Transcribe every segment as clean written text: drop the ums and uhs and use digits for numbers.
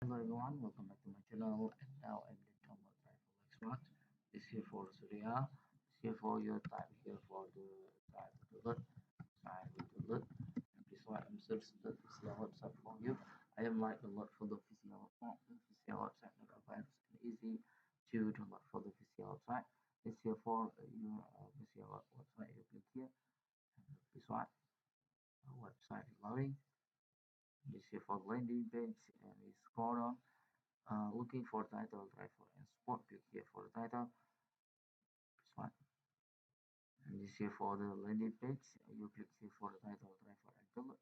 Hello everyone, welcome back to my channel. And now I'm the download drive for Lexmark. This here for Surya. This here for your type here for the drive to load. Drive to load. And this one I'm search the official website for you. I am like a lot for the official website. The official website not advanced and easy to download for the official website. This here for your official website. You click here. And this one website is loading. This here for landing page and we scroll down. Looking for title driver and spot click here for the title. This one. And this here for the landing page. You click here for the title driver and color.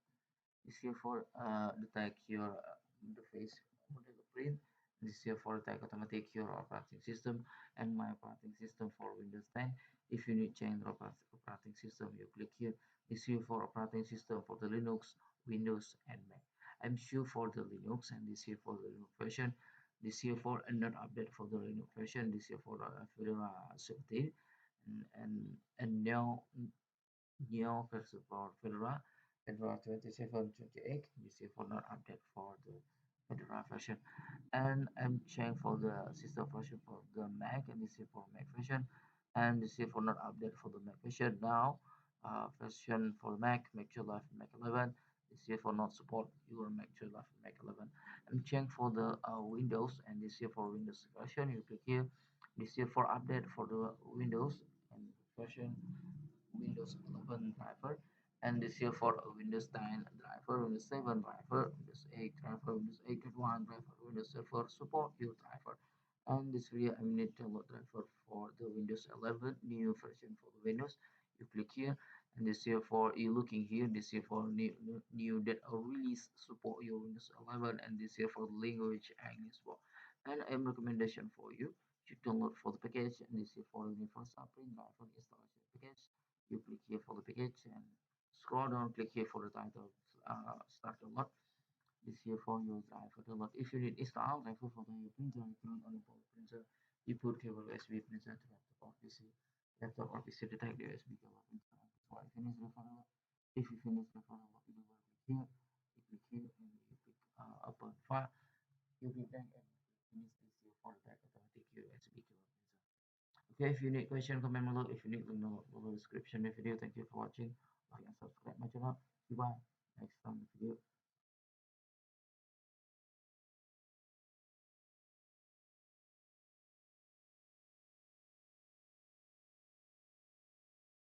This here for the tag your the face model print. This here for the tag automatic your operating system and my operating system for Windows 10. If you need change operating system, you click here. This here for operating system for the Linux, Windows, and Mac. I'm sure for the Linux and this here for the Linux version. This here for another update for the Linux version. This here for the Fedora 17 and now new version for Fedora, Fedora 27.28. This is for not update for the Fedora version. And I'm checking for the system version for the Mac, and this is for Mac version. And this is for not update for the Mac version now. Version for Mac, Mac Live, Mac 11. This is for not support your Mac Live, Mac 11. I'm checking for the Windows, and this is for Windows version. You click here. This is for update for the Windows and version Windows 11 driver, and this here for Windows 10 driver, Windows 7 driver, Windows 8 driver, Windows 8.1 driver, Windows Server support your driver. And this video I need download driver for the Windows 11 new version for the Windows. You click here, and this here for you looking here. This here for new that are release support your Windows 11, and this here for language English support. And I'm recommendation for you. You download for the package, and this here for universal print driver installation package. You click here for the package and scroll down, click here for the title, start download. This here for your driver download. If you need install driver for the printer, you can on the printer. You put cable USB printer to laptop or PC. Laptop or PC detect the USB cable printer. So I finish the download. If you finish the download, you will click here. You click here and you click open file. You click back and finish this here for the automatic USB cable printer. Okay, if you need question, comment below. If you need to know below description the video. Thank you for watching. Like and subscribe my channel. Goodbye. Next time video.